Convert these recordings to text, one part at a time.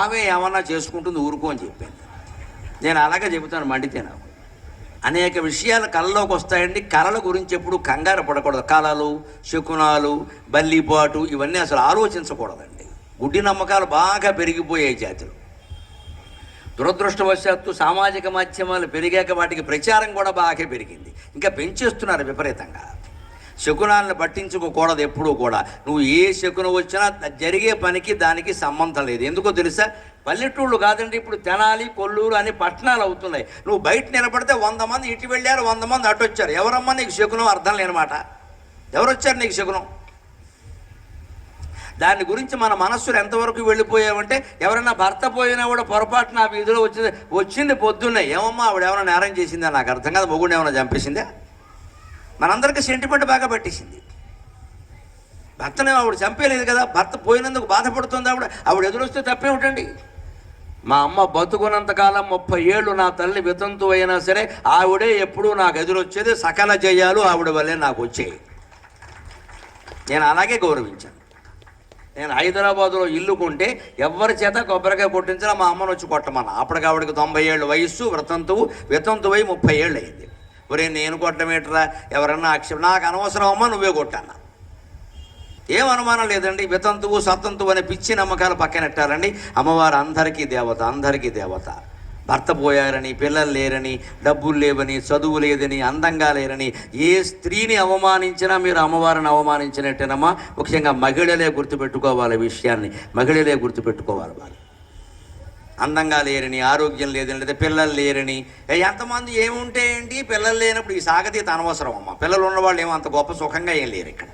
ఆమె ఏమన్నా చేసుకుంటుంది ఊరుకో అని చెప్పాను. నేను అలాగే చెబుతాను, మండితే నాకు. అనేక విషయాలు కళలోకి వస్తాయండి. కళల గురించి ఎప్పుడు కంగారు పడకూడదు. కళలు, శకునాలు, బల్లిపాటు ఇవన్నీ అసలు ఆలోచించకూడదండి. గుడ్డి నమ్మకాలు బాగా పెరిగిపోయాయి జాతిలో. దురదృష్టవశాత్తు సామాజిక మాధ్యమాలు పెరిగాక వాటికి ప్రచారం కూడా బాగా పెరిగింది. ఇంకా పెంచేస్తున్నారు విపరీతంగా. శకునాలను పట్టించుకోకూడదు ఎప్పుడూ కూడా. నువ్వు ఏ శకునం వచ్చినా జరిగే పనికి దానికి సంబంధం లేదు. ఎందుకో తెలుసా? పల్లెటూళ్ళు కాదండి, ఇప్పుడు తెనాలి, కొల్లూరు అని పట్టణాలు అవుతున్నాయి. నువ్వు బయట నిలబడితే 100 మంది ఇటు వెళ్ళారు, 100 మంది అటు వచ్చారు. ఎవరమ్మా నీకు శకునం? అర్థం లేనమాట. ఎవరు వచ్చారు నీకు శకునం? దాని గురించి మన మనస్సులు ఎంతవరకు వెళ్ళిపోయామంటే, ఎవరైనా భర్త పోయినా కూడా పొరపాటున ఆ వీధిలో వచ్చింది పొద్దున్నే, ఏమమ్మా ఆవిడ ఏమైనా నేరం చేసిందా? నాకు అర్థం కాదు. మొగుడు ఏమైనా చంపేసిందా? మనందరికీ సెంటిమెంట్ బాగా పట్టేసింది. భర్తనే ఆవిడ చంపేయలేదు కదా, భర్త పోయినందుకు బాధపడుతుంది ఆవిడ ఎదురొస్తే తప్పేమిటండి? మా అమ్మ బతుకున్నంతకాలం 30 ఏళ్ళు నా తల్లి వితంతు అయినా సరే ఆవిడే ఎప్పుడూ నాకు ఎదురొచ్చేది. సకల జయాలు ఆవిడ వల్లే నాకు వచ్చాయి. నేను అలాగే గౌరవించాను. నేను హైదరాబాదులో ఇల్లు కొంటే ఎవరి చేత కొబ్బరికాయ కొట్టించినా మా అమ్మను వచ్చి కొట్టమన్నా. అప్పటికి ఆవిడకి 90 ఏళ్ళు వయస్సు, వితంతువై 30 ఏళ్ళు అయింది. ఒరే నేను కొట్టమేటరా, ఎవరన్నా నాకు అనవసరం అమ్మ, నువ్వే కొట్టాను. ఏం అనుమానం లేదండి. వితంతువు సతంతువు అనే పిచ్చి నమ్మకాలు పక్కనెట్టారండి. అమ్మవారు అందరికీ దేవత, అందరికీ దేవత. భర్త పోయారని, పిల్లలు లేరని, డబ్బులు లేవని, చదువు లేదని, అందంగా లేరని ఏ స్త్రీని అవమానించినా మీరు అమ్మవారిని అవమానించినట్టేనమ్మా. ముఖ్యంగా మహిళలే గుర్తుపెట్టుకోవాలి విషయాన్ని. మహిళలే గుర్తుపెట్టుకోవాలి. వాళ్ళు అందంగా లేరని, ఆరోగ్యం లేదని, లేదా పిల్లలు లేరని. ఎంతమంది ఏముంటే ఏంటి, పిల్లలు లేనప్పుడు ఈ సాగతీత అనవసరం అమ్మ. పిల్లలు ఉన్నవాళ్ళు ఏమో అంత గొప్ప సుఖంగా ఏం లేరు ఇక్కడ.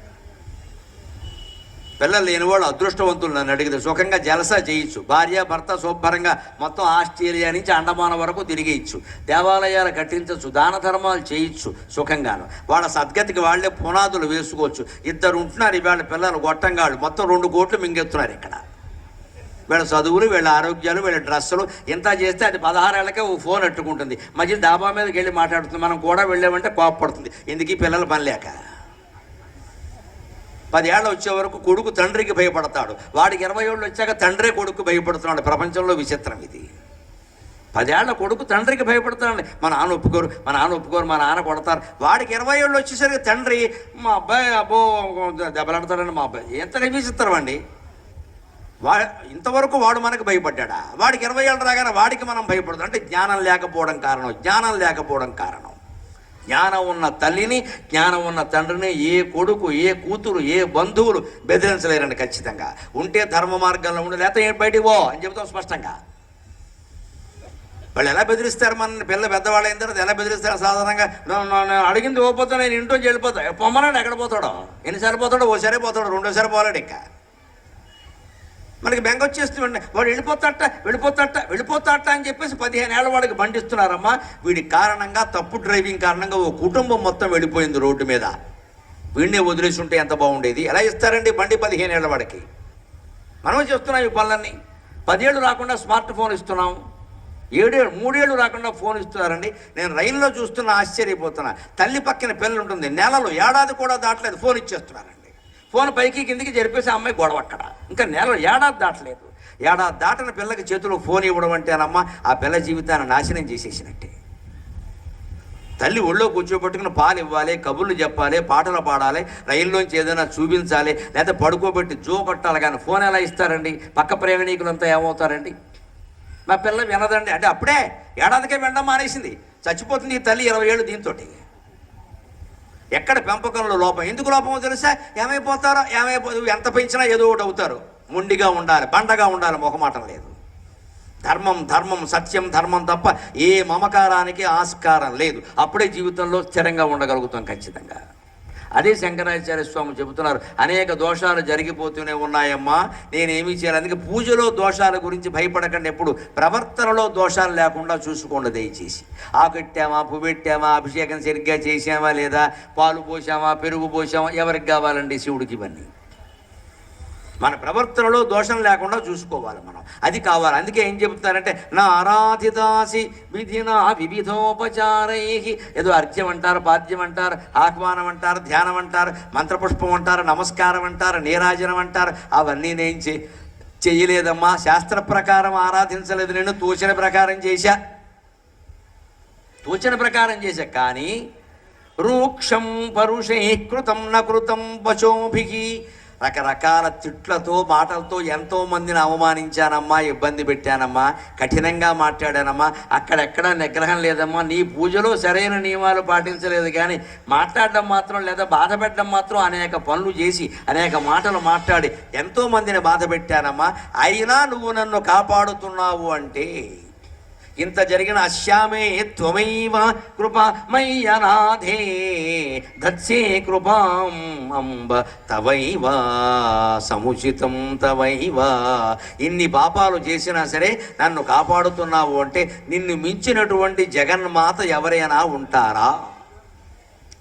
పిల్లలు లేనివాళ్ళు అదృష్టవంతులు. నన్ను అడిగితే సుఖంగా జలసా చేయొచ్చు. భార్య భర్త శుభ్రంగా మొత్తం ఆస్ట్రేలియా నుంచి అండమాన వరకు తిరిగేయచ్చు. దేవాలయాలు కట్టించవచ్చు, దాన ధర్మాలు చేయొచ్చు సుఖంగాను. వాళ్ళ సద్గతికి వాళ్ళే పునాదులు వేసుకోవచ్చు. 2 ఉంటున్నారు ఇవాళ పిల్లలు గొట్టంగాళ్ళు, మొత్తం 2 కోట్లు మింగెత్తున్నారు ఇక్కడ. వీళ్ళ చదువులు, వీళ్ళ ఆరోగ్యాలు, వీళ్ళ డ్రెస్సులు ఇంత చేస్తే అది 16 ఏళ్ళకే ఓ ఫోన్ అట్టుకుంటుంది. మధ్య డాబా మీదకి వెళ్ళి మాట్లాడుతుంది. మనం కూడా వెళ్ళామంటే కోపపడుతుంది. ఎందుకు ఈ పిల్లలు పని లేక. 10 ఏళ్ళు వచ్చే వరకు కొడుకు తండ్రికి భయపడతాడు. వాడికి 20 ఏళ్ళు వచ్చాక తండ్రే కొడుకు భయపడుతున్నాడు. ప్రపంచంలో విచిత్రం ఇది. 10 ఏళ్ళ కొడుకు తండ్రికి భయపడతాడు. మా నాన్న ఒప్పుకోరు, మా నాన్న కొడతారు. వాడికి 20 ఏళ్ళు వచ్చేసరికి తండ్రి మా అబ్బాయి అబ్బో దెబ్బలాడతాడని మా అబ్బాయి. ఎంత విచిత్రం అండి. ఇంతవరకు వాడు మనకు భయపడ్డా, వాడికి 20 ఏళ్ళు రాగానే వాడికి మనం భయపడతాం. అంటే జ్ఞానం లేకపోవడం కారణం. జ్ఞానం ఉన్న తల్లిని, జ్ఞానం ఉన్న తండ్రిని ఏ కొడుకు, ఏ కూతురు, ఏ బంధువులు బెదిరించలేరండి. ఖచ్చితంగా ఉంటే ధర్మ మార్గంలో ఉండి, లేకపోతే బయటికి పో అని చెబుతాం స్పష్టంగా. వాళ్ళు ఎలా బెదిరిస్తారు మన పిల్ల పెద్దవాళ్ళు అయిన తర్వాత? ఎలా బెదిరిస్తారు? సాధారణంగా అడిగింది ఓపోతా, నేను ఇంట్లోంచి వెళ్ళిపోతా. పొమ్మనాడు ఎక్కడ పోతాడో, ఎన్నిసార్లు పోతాడో? ఓసారి పోతాడు, 2వ పోలేడు. ఇంకా మనకి బెంగ వచ్చేస్తుండే. వాడు వెళ్ళిపోతాట అని చెప్పేసి 15 ఏళ్ళ వాడికి బండిస్తున్నారమ్మా. వీడి కారణంగా, తప్పు డ్రైవింగ్ కారణంగా ఓ కుటుంబం మొత్తం వెళ్ళిపోయింది రోడ్డు మీద. వీడినే వదిలేసి ఉంటే ఎంత బాగుండేది. ఎలా ఇస్తారండి బండి 15 ఏళ్ళ వాడికి? మనమే చేస్తున్నాం ఈ పనులన్నీ. 10 ఏళ్ళు రాకుండా స్మార్ట్ ఫోన్ ఇస్తున్నాం. 3 ఏళ్ళు రాకుండా ఫోన్ ఇస్తున్నారండి. నేను రైల్లో చూస్తున్నా, ఆశ్చర్యపోతున్నా. తల్లి పక్కన పిల్లలు ఉంటుంది, నెలలు ఏడాది కూడా దాటలేదు, ఫోన్ ఇచ్చేస్తున్నారండి. ఫోన్ పైకి కిందికి జరిపేసి అమ్మాయి గొడవ అక్కడ. ఇంకా ఏడాది దాటలేదు. ఏడాది దాటిన పిల్లకి చేతిలో ఫోన్ ఇవ్వడం అంటేనమ్మా ఆ పిల్ల జీవితాన్ని నాశనం చేసేసినట్టే. తల్లి ఒళ్ళో కూర్చోబెట్టుకుని పాలు ఇవ్వాలి, కబుర్లు చెప్పాలి, పాటలు పాడాలి, రైల్లోంచి ఏదైనా చూపించాలి, లేదా పడుకోబెట్టి జో కొట్టాలి. కానీ ఫోన్ ఎలా ఇస్తారండి? పక్క ప్రేమికులంతా ఏమవుతారండి? మా పిల్ల వినదండి అంటే అప్పుడే ఏడాదికే వినడం మానేసింది. చచ్చిపోతుంది ఈ తల్లి 20 ఏళ్ళు దీంతో. ఎక్కడ పెంపకంలో లోపం? ఎందుకు లోపమో తెలుసా? ఏమైపోతారో ఎంత పెంచినా ఏదో ఒకటి అవుతారు. మొండిగా ఉండాలి, బండగా ఉండాలి, మొహమాటం లేదు. ధర్మం సత్యం ధర్మం తప్ప ఏ మమకారానికి ఆస్కారం లేదు. అప్పుడే జీవితంలో స్థిరంగా ఉండగలుగుతాం ఖచ్చితంగా. అదే శంకరాచార్య స్వామి చెబుతున్నారు, అనేక దోషాలు జరిగిపోతూనే ఉన్నాయమ్మా, నేనేమీ చేయాలి. అందుకే పూజలో దోషాల గురించి భయపడకండి. ఎప్పుడు ప్రవర్తనలో దోషాలు లేకుండా చూసుకోండి దయచేసి. ఆకెట్టామా, పువ్వెట్టామా, అభిషేకం సరిగ్గా చేసామా లేదా, పాలు పోసామా, పెరుగు పోసామా, ఎవరికి కావాలండి శివుడికి? ఇవన్నీ మన ప్రవర్తనలో దోషం లేకుండా చూసుకోవాలి మనం. అది కావాలి. అందుకే ఏం చెబుతారంటే, నా ఆరాధితాసి విధినా వివిధోపచారై. ఏదో అర్ఘ్యం అంటారు, పాద్యం అంటారు, ఆహ్వానం అంటారు, ధ్యానం అంటారు, మంత్రపుష్పం అంటారు, నమస్కారం అంటారు, నీరాజనం అంటారు. అవన్నీ నేను చెయ్యలేదమ్మా, శాస్త్ర ప్రకారం ఆరాధించలేదు, నేను తోచిన ప్రకారం చేశా. కానీ రూక్షం పరుషే కృతం నృతం వచోభిహి, రకరకాల తిట్లతో మాటలతో ఎంతో మందిని అవమానించానమ్మా, ఇబ్బంది పెట్టానమ్మా, కఠినంగా మాట్లాడానమ్మా. అక్కడెక్కడా నిగ్రహం లేదమ్మా. నీ పూజలో సరైన నియమాలు పాటించలేదు, కానీ మాట్లాడడం మాత్రం లేదా బాధ పెట్టడం మాత్రం అనేక పనులు చేసి అనేక మాటలు మాట్లాడి ఎంతో మందిని బాధ పెట్టానమ్మా. అయినా నువ్వు నన్ను కాపాడుతున్నావు అంటే ఇంత జరిగిన అశ్యామే త్వమైవ కృపమయ్యనాథే దత్సే కృపాం అంబ తవైవ సముచితం తవైవ. ఇన్ని పాపాలు చేసినా సరే నన్ను కాపాడుతున్నావు అంటే నిన్ను మించినటువంటి జగన్మాత ఎవరైనా ఉంటారా?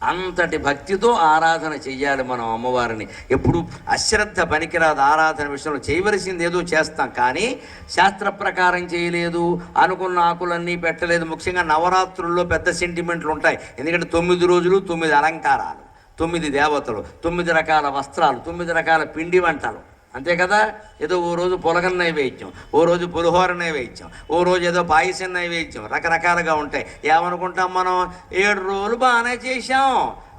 అంతటి భక్తితో ఆరాధన చెయ్యాలి మనం అమ్మవారిని. ఎప్పుడు అశ్రద్ధ పనికిరాదు. ఆరాధన విషయంలో చేయవలసింది ఏదో చేస్తాం, కానీ శాస్త్ర ప్రకారం చేయలేదు, అనుకున్న ఆకులన్నీ పెట్టలేదు. ముఖ్యంగా నవరాత్రుల్లో పెద్ద సెంటిమెంట్లు ఉంటాయి. ఎందుకంటే 9 రోజులు 9 అలంకారాలు, 9 దేవతలు, 9 రకాల వస్త్రాలు, 9 రకాల పిండి వంటలు, అంతే కదా. ఏదో ఓ రోజు పులగం నైవేద్యం, ఓ రోజు పులిహోర నైవేద్యం, ఓ రోజు ఏదో పాయసం నైవేద్యం, రకరకాలుగా ఉంటాయి. ఏమనుకుంటాం మనం, 7 రోజులు బాగానే చేశాం,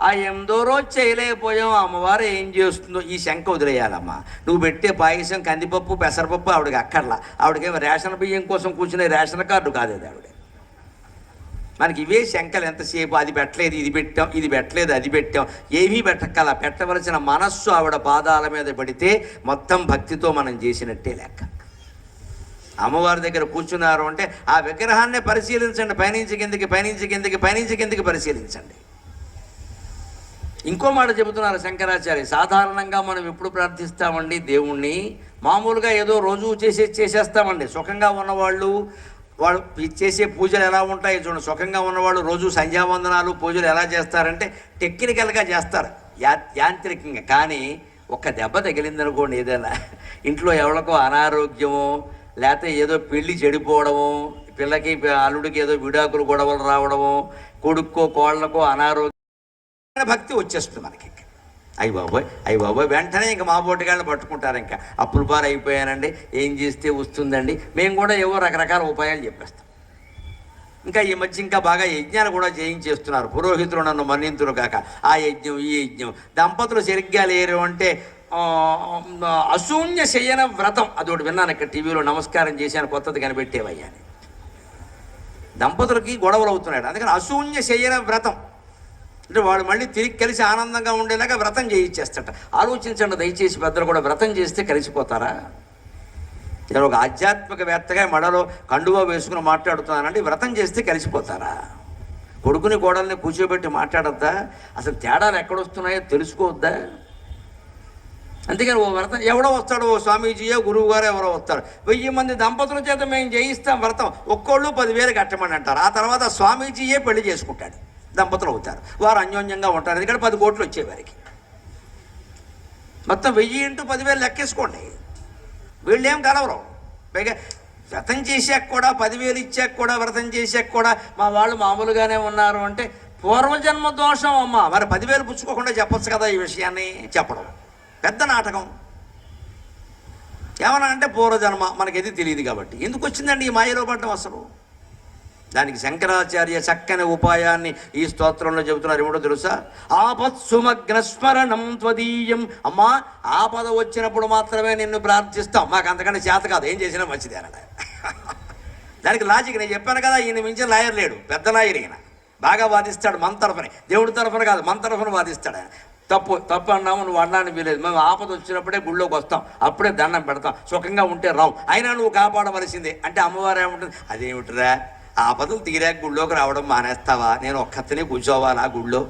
ఆ 8వ రోజు చేయలేకపోయాం, అమ్మవారు ఏం చేస్తుందో. ఈ శంక వదిలేయాలమ్మా. నువ్వు పెట్టే పాయసం కందిపప్పు పెసరపప్పు ఆవిడకి అక్కర్లా. ఆవిడకేమో రేషన్ బియ్యం కోసం కూర్చునే రేషన్ కార్డు కాదు అది. ఆవిడ మనకి ఇవే శంకలు ఎంతసేపు, అది పెట్టలేదు ఇది పెట్టాం, ఇది పెట్టలేదు అది పెట్టాం, ఏమీ పెట్టక్కల. పెట్టవలసిన మనస్సు ఆవిడ పాదాల మీద పడితే మొత్తం భక్తితో మనం చేసినట్టే లెక్క. అమ్మవారి దగ్గర కూర్చున్నారు అంటే ఆ విగ్రహాన్నే పరిశీలించండి, పైనుంచి కిందికి పైనుంచి కిందికి పైనుంచి కిందికి పరిశీలించండి. ఇంకో మాట చెబుతున్నారు శంకరాచార్య. సాధారణంగా మనం ఎప్పుడు ప్రార్థిస్తామండి దేవుణ్ణి, మామూలుగా ఏదో రోజు చేసేస్తామండి. సుఖంగా ఉన్నవాళ్ళు వాళ్ళు చేసే పూజలు ఎలా ఉంటాయి చూడండి. సుఖంగా ఉన్నవాళ్ళు రోజు సంధ్యావందనాలు పూజలు ఎలా చేస్తారంటే టెక్నికల్గా చేస్తారు, యాంత్రికంగా. కానీ ఒక్క దెబ్బ తగిలిందనుకోండి, ఏదైనా ఇంట్లో ఎవరికో అనారోగ్యమో లేకపోతే ఏదో పెళ్ళి చెడిపోవడమో, పిల్లకి అల్లుడికి ఏదో విడాకులు గొడవలు రావడమో, కొడుక్కో కోళ్ళకో అనారోగ్య భక్తి వచ్చేస్తుంది మనకి. అయ్యి బాబోయ్ వెంటనే ఇంక మా బోటిగాళ్ళని పట్టుకుంటారు. ఇంకా అప్పుల పాలు అయిపోయానండి, ఏం చేస్తే వస్తుందండి. మేము కూడా ఏవో రకరకాల ఉపాయాలు చెప్పేస్తాం. ఇంకా ఈ మధ్య ఇంకా బాగా యజ్ఞాలు కూడా చేయించేస్తున్నారు. పురోహితులు నన్ను మన్నింతులు కాక ఆ యజ్ఞం ఈ యజ్ఞం. దంపతులు సరిగ్గా లేరు అంటే అశూన్య శయన వ్రతం అదొకటి విన్నాను ఇక్కడ టీవీలో. నమస్కారం చేశాను, కొత్తది కనిపెట్టేవయ్యా అని. దంపతులకి గొడవలు అవుతున్నాడు, అందుకని అశూన్య శయన వ్రతం అంటే వాడు మళ్ళీ తిరిగి కలిసి ఆనందంగా ఉండేలాగా వ్రతం చేయించేస్తట. ఆలోచించండి దయచేసి, పెద్దలు కూడా వ్రతం చేస్తే కలిసిపోతారా? నేను ఒక ఆధ్యాత్మికవేత్తగా మడలో కండువా వేసుకుని మాట్లాడుతున్నానండి, వ్రతం చేస్తే కలిసిపోతారా? కొడుకుని కోడల్ని కూర్చోబెట్టి మాట్లాడొద్దా? అసలు తేడాలు ఎక్కడొస్తున్నాయో తెలుసుకోవద్దా? అందుకని ఓ వ్రతం ఎవడో వస్తాడు, ఓ స్వామీజీయో గురువు గారు ఎవరో వస్తారు. 1000 మంది దంపతుల చేత మేము చేయిస్తాం వ్రతం, ఒక్కోళ్ళు 10,000 కట్టమని అంటారు. ఆ తర్వాత స్వామీజీయే పెళ్లి చేసుకుంటాడు, దంపతులు అవుతారు, వారు అన్యోన్యంగా ఉంటారు. ఎందుకంటే 10 కోట్లు వచ్చేవారికి. మొత్తం 1000 × 10,000 లెక్కేసుకోండి. వీళ్ళేం కలవరు. పైగా వ్రతం చేశాక కూడా 10,000 ఇచ్చాక కూడా వ్రతం చేశాక కూడా మా వాళ్ళు మామూలుగానే ఉన్నారు అంటే పూర్వజన్మ దోషం అమ్మ. మరి 10,000 పుచ్చుకోకుండా చెప్పొచ్చు కదా ఈ విషయాన్ని. చెప్పడం పెద్ద నాటకం. ఏమన్నా అంటే పూర్వజన్మ మనకేది తెలియదు కాబట్టి. ఎందుకు వచ్చిందండి ఈ మాయలో పడ్డం అసలు? దానికి శంకరాచార్య చక్కని ఉపాయాన్ని ఈ స్తోత్రంలో చెబుతున్నారు. ఏమిటో తెలుసా? ఆపత్సుమగ్న స్మరణం త్వదీయం. అమ్మా, ఆపద వచ్చినప్పుడు మాత్రమే నిన్ను ప్రార్థిస్తాం, మాకు అంతకంటే చేత కాదు, ఏం చేసినా మంచిది అన్నాడు. దానికి లాజిక్ నేను చెప్పాను కదా, ఈయన మించిన లాయర్ లేడు, పెద్ద లాయర్ ఈయన. బాగా వాదిస్తాడు మన తరఫునే, దేవుడి తరఫున కాదు మన తరఫున వాదిస్తాడు ఆయన. తప్పు అన్నాము, నువ్వు అనడానికి వీలేదు. మేము ఆపద వచ్చినప్పుడే గుళ్ళోకి వస్తాం, అప్పుడే దండం పెడతాం, సుఖంగా ఉంటే రావు, అయినా నువ్వు కాపాడవలసిందే అంటే అమ్మవారు ఏముంటుంది? అదేమిటిరా, ఆపదలు తీరాక గుళ్ళోకి రావడం మానేస్తావా? నేను ఒక్కతనే కూర్చోవాలా గుళ్ళో?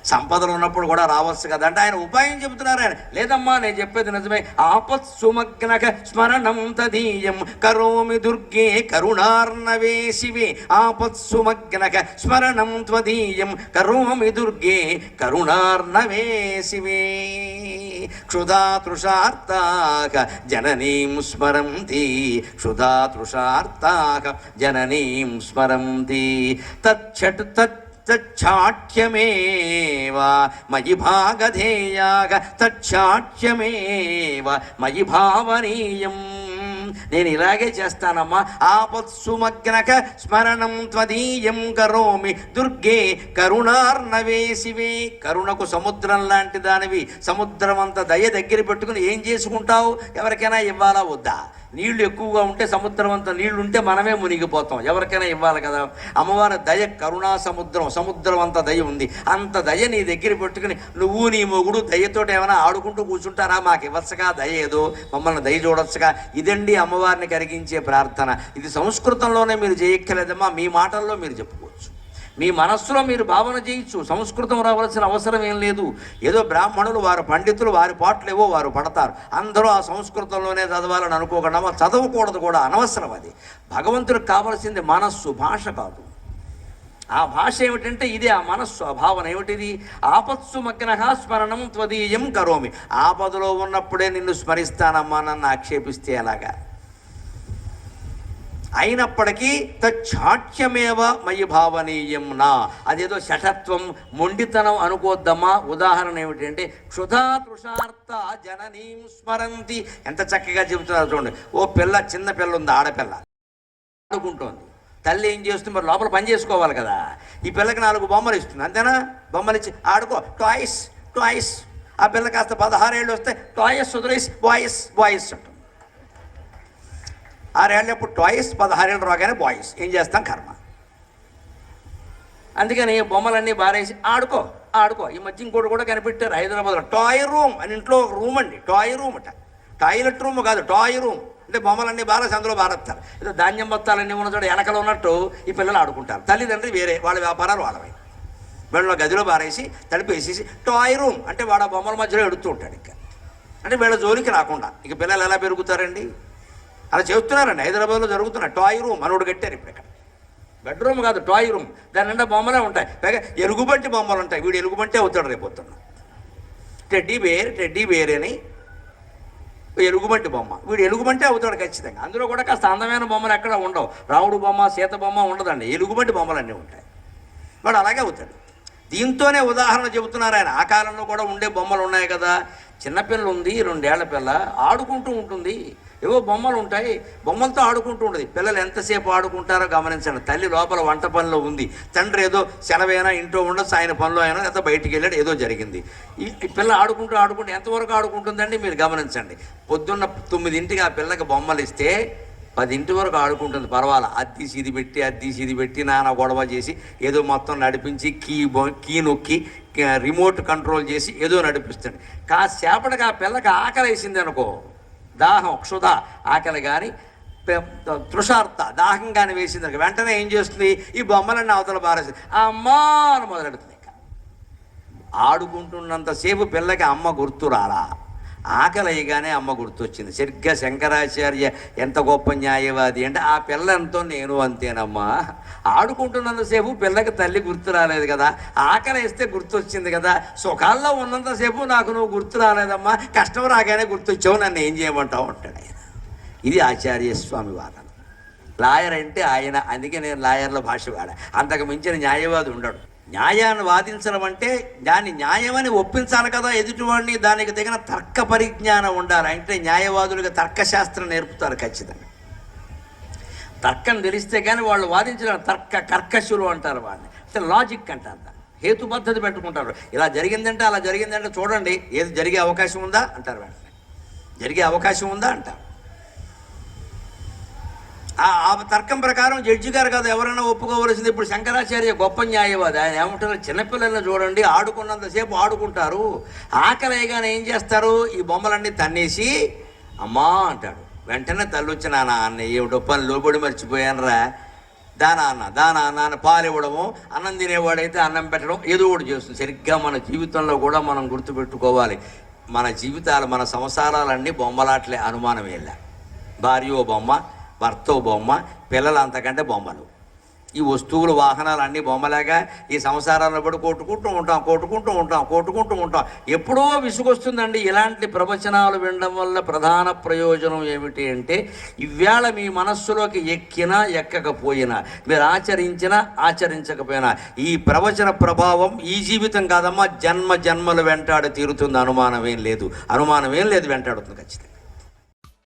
సంపదలు ఉన్నప్పుడు కూడా రావచ్చు కదా అంటే ఆయన ఉపాయం చెబుతున్నారు. ఆయన లేదమ్మా నేను చెప్పేది నిజమే. ఆపత్ సుమగ్నక స్మరణం తదీయం కరోమి దుర్గే కరుణార్ణవే శివే. ఆపత్ సుమగ్నక స్మరణం త్వదీయం కరోమి దుర్గే కరుణార్ణవే శివే. క్షుధా తృషార్తాక జననీం స్మరంతి. క్షుధా తృషార్తాక జననీం స్మరంతి. తచ్చట్ తచ్చాట్యమేవ మయి భాగధేయాగ తచ్చాట్యమేవ మయి భావనీయం. నేను ఇలాగే చేస్తానమ్మా. ఆపత్సుమగ్నక స్మరణం త్వదీయం కరోమి దుర్గే కరుణార్ణవే శివే. కరుణకు సముద్రం లాంటి దానివి, సముద్రం అంత దయ దగ్గర పెట్టుకుని ఏం చేసుకుంటావు? ఎవరికైనా ఇవ్వాలా వద్దా? నీళ్లు ఎక్కువగా ఉంటే, సముద్రం అంత నీళ్లు ఉంటే మనమే మునిగిపోతాం. ఎవరికైనా ఇవ్వాలి కదా. అమ్మవారి దయ కరుణా సముద్రం, సముద్రం అంత దయ ఉంది. అంత దయ నీ దగ్గర పెట్టుకుని నువ్వు నీ మొగుడు దయతోటి ఏమైనా ఆడుకుంటూ కూర్చుంటారా? మాకు ఇవ్వచ్చుగా దయ, ఏదో మమ్మల్ని దయ చూడొచ్చుగా. ఇదండి అమ్మవారిని కరిగించే ప్రార్థన. ఇది సంస్కృతంలోనే మీరు చేయక్కర్లేదమ్మా, మీ మాటల్లో మీరు చెప్పుకోవచ్చు, మీ మనస్సులో మీరు భావన చేయొచ్చు. సంస్కృతం రావాల్సిన అవసరం ఏం లేదు. ఏదో బ్రాహ్మణులు, వారు పండితులు, వారి పాటలు ఏవో వారు పడతారు. అందరూ ఆ సంస్కృతంలోనే చదవాలని అనుకోకుండా చదవకూడదు కూడా, అనవసరం. అది భగవంతుడికి కావలసింది మనస్సు, భాష కాదు. ఆ భాష ఏమిటంటే ఇదే, ఆ మనస్సు, ఆ భావన ఏమిటిది? ఆపత్సు మగ్నః స్మరణం త్వదీయం కరోమి. ఆపదలో ఉన్నప్పుడే నిన్ను స్మరిస్తానమ్మా, నన్ను ఆక్షేపిస్తే ఎలాగా? అయినప్పటికీ తచ్చాట్యమేవ మయి భావనీయం నా. అదేదో శఠత్వం, మొండితనం అనుకోద్దమ్మా. ఉదాహరణ ఏమిటంటే క్షుధా తృషార్త జననీం స్మరంతి. ఎంత చక్కగా చెబుతున్నారు చూడండి. ఓ పిల్ల, చిన్న పిల్ల ఉంది, ఆడపిల్ల ఆడుకుంటోంది. తల్లి ఏం చేస్తుంది? మరి లోపల పని చేసుకోవాలి కదా. ఈ పిల్లకి 4 బొమ్మలు ఇస్తుంది, అంతేనా? బొమ్మలు ఇచ్చి ఆడుకో, టాయ్స్ టాయ్స్. ఆ పిల్ల కాస్త 16 ఏళ్ళు వస్తే టాయ్స్ వదిలేసి బాయ్స్ బాయ్స్ అంటుంది. 6 ఏళ్ళప్పుడు టాయ్స్, 16 ఏళ్ళు రాగానే బాయ్స్. ఏం చేస్తాం, కర్మ. అందుకని బొమ్మలన్నీ బారేసి ఆడుకో ఆడుకో. ఈ మధ్య ఇంకోటి కూడా కనిపెట్టారు హైదరాబాద్లో, టాయ్ రూమ్ అని. ఇంట్లో ఒక రూమ్ అండి, టాయ్ రూమ్ అట. టాయిలెట్ రూమ్ కాదు, టాయ్ రూమ్. అంటే బొమ్మలన్నీ బారేసి అందులో బారేస్తారు. ఏదో ధాన్యం బత్తాలన్నీ ఉన్న చోట వెనకలు ఉన్నట్టు ఈ పిల్లలు ఆడుకుంటారు. తల్లిదండ్రులు వేరే, వాళ్ళ వ్యాపారాలు వాళ్ళవి. వీళ్ళ గదిలో బారేసి తడిపేసేసి టాయ్ రూమ్ అంటే వాడు ఆ బొమ్మల మధ్యలో ఎడుతూ ఉంటాడు. ఇంకా అంటే వీళ్ళ జోలికి రాకుండా. ఇక పిల్లలు ఎలా పెరుగుతారండి? అలా చేస్తున్నారండి, హైదరాబాద్లో జరుగుతున్నాయి. టాయ్ రూమ్ మనోడు కట్టారు ఇప్పుడు. ఇక్కడ బెడ్రూమ్ కాదు, టాయ్ రూమ్. దాని నిండా బొమ్మలే ఉంటాయి. పైగా ఎలుగుబంటి బొమ్మలు ఉంటాయి. వీడు ఎలుగుబంటే అవుతాడు రేపొద్దున్న. టెడ్డీ బేర్ అని ఎలుగుబంటి బొమ్మ, వీడు ఎలుగుబంటే అవుతాడు ఖచ్చితంగా. అందులో కూడా కాస్త అందమైన బొమ్మలు ఎక్కడ ఉండవు. రాముడు బొమ్మ, సీత బొమ్మ ఉండదండి, ఎలుగుబంటి బొమ్మలు అన్నీ ఉంటాయి. వాడు అలాగే అవుతాడు. దీంతోనే ఉదాహరణ చెబుతున్నారు ఆయన. ఆ కాలంలో కూడా ఉండే బొమ్మలు ఉన్నాయి కదా. చిన్నపిల్ల ఉంది, 2 ఏళ్ల పిల్ల, ఆడుకుంటూ ఉంటుంది. ఏవో బొమ్మలు ఉంటాయి, బొమ్మలతో ఆడుకుంటూ ఉంటుంది. పిల్లలు ఎంతసేపు ఆడుకుంటారో గమనించండి. తల్లి లోపల వంట పనిలో ఉంది, తండ్రి ఏదో సెలవైనా ఇంట్లో ఉండొచ్చు, ఆయన పనిలో అయినా లేదా బయటికి వెళ్ళాడు, ఏదో జరిగింది. ఈ పిల్ల ఆడుకుంటూ ఎంతవరకు ఆడుకుంటుందండి మీరు గమనించండి. పొద్దున్న 9ంటికి ఆ పిల్లకి బొమ్మలు ఇస్తే 10 వరకు ఆడుకుంటుంది, పర్వాలా. అద్దీ సీది పెట్టి నానా గొడవ చేసి ఏదో మొత్తం నడిపించి కీ నొక్కి రిమోట్ కంట్రోల్ చేసి ఏదో నడిపిస్తుంది. కాసేపటికి ఆ పిల్లకి ఆకలి వేసింది అనుకో, దాహం, క్షుధ, ఆకలి కానీ తృషార్త, దాహం కానీ వేసింది అనుకో, వెంటనే ఏం చేస్తుంది? ఈ బొమ్మలన్నీ అవతల బారేసింది, అమ్మా అని మొదలెడుతుంది. ఆడుకుంటున్నంతసేపు పిల్లకి అమ్మ గుర్తు రాలా, ఆకలి అయ్యగానే అమ్మ గుర్తొచ్చింది. సరిగ్గా శంకరాచార్య ఎంత గొప్ప న్యాయవాది అంటే, ఆ పిల్ల ఎంతో నేను అంతేనమ్మా. ఆడుకుంటున్నంతసేపు పిల్లకి తల్లి గుర్తు రాలేదు కదా, ఆకలి వేస్తే గుర్తొచ్చింది కదా. సుఖాల్లో ఉన్నంతసేపు నాకు నువ్వు గుర్తు రాలేదమ్మా, కష్టం రాగానే గుర్తొచ్చావు, నన్ను ఏం చేయమంటావు అంటాడు ఆయన. ఇది ఆచార్య స్వామి వాదన. లాయర్ అంటే ఆయన, అందుకే నేను లాయర్ల భాష వాడా. అంతకు మించిన న్యాయవాది ఉండడు. న్యాయాన్ని వాదించడం అంటే దాన్ని న్యాయమని ఒప్పించాలి కదా ఎదుటివాడిని. దానికి తగిన తర్క పరిజ్ఞానం ఉండాలి. అంటే న్యాయవాదులుగా తర్కశాస్త్రం నేర్పుతారు ఖచ్చితంగా. తర్కం తెలిస్తే కానీ వాళ్ళు వాదించడం కర్కశులు అంటారు వాడిని. అసలు లాజిక్ అంటారు దాన్ని. హేతు పద్ధతి పెట్టుకుంటారు. ఇలా జరిగిందంటే అలా జరిగిందంటే చూడండి, ఏది జరిగే అవకాశం ఉందా అంటారు. వెంటనే జరిగే అవకాశం ఉందా అంటారు. ఆ తర్కం ప్రకారం జడ్జి గారు కాదు ఎవరైనా ఒప్పుకోవలసింది. ఇప్పుడు శంకరాచార్య గొప్ప న్యాయవాది. ఆయన ఏమంటారు? చిన్నపిల్లల్ని చూడండి, ఆడుకున్నంతసేపు ఆడుకుంటారు, ఆకలిగానే ఏం చేస్తారు? ఈ బొమ్మలన్నీ తన్నేసి అమ్మా అంటాడు. వెంటనే తల్లి వచ్చి, నాన్న అన్న ఏమిటో పని లోబడి మర్చిపోయానరా, దానా అన్న పాలు ఇవ్వడము, అన్నం తినేవాడైతే అన్నం పెట్టడం, ఏదో ఒకటి చేస్తుంది. సరిగ్గా మన జీవితంలో కూడా మనం గుర్తుపెట్టుకోవాలి. మన జీవితాలు, మన సంసారాలన్నీ బొమ్మలాట్లే, అనుమానం వెళ్ళా. భార్య ఓ బొమ్మ, భర్త ఓ బొమ్మ, పిల్లలు అంతకంటే బొమ్మలు. ఈ వస్తువులు వాహనాలు అన్నీ బొమ్మలాగా ఈ సంసారాల్లో పడి కొట్టుకుంటూ ఉంటాం. ఎప్పుడో విసుగొస్తుందండి. ఇలాంటి ప్రవచనాలు వినడం వల్ల ప్రధాన ప్రయోజనం ఏమిటి అంటే, ఇవాళ మీ మనస్సులోకి ఎక్కినా ఎక్కకపోయినా, మీరు ఆచరించినా ఆచరించకపోయినా, ఈ ప్రవచన ప్రభావం ఈ జీవితం కాదమ్మా, జన్మలు వెంటాడి తీరుతుంది. అనుమానం ఏం లేదు, వెంటాడుతుంది ఖచ్చితంగా.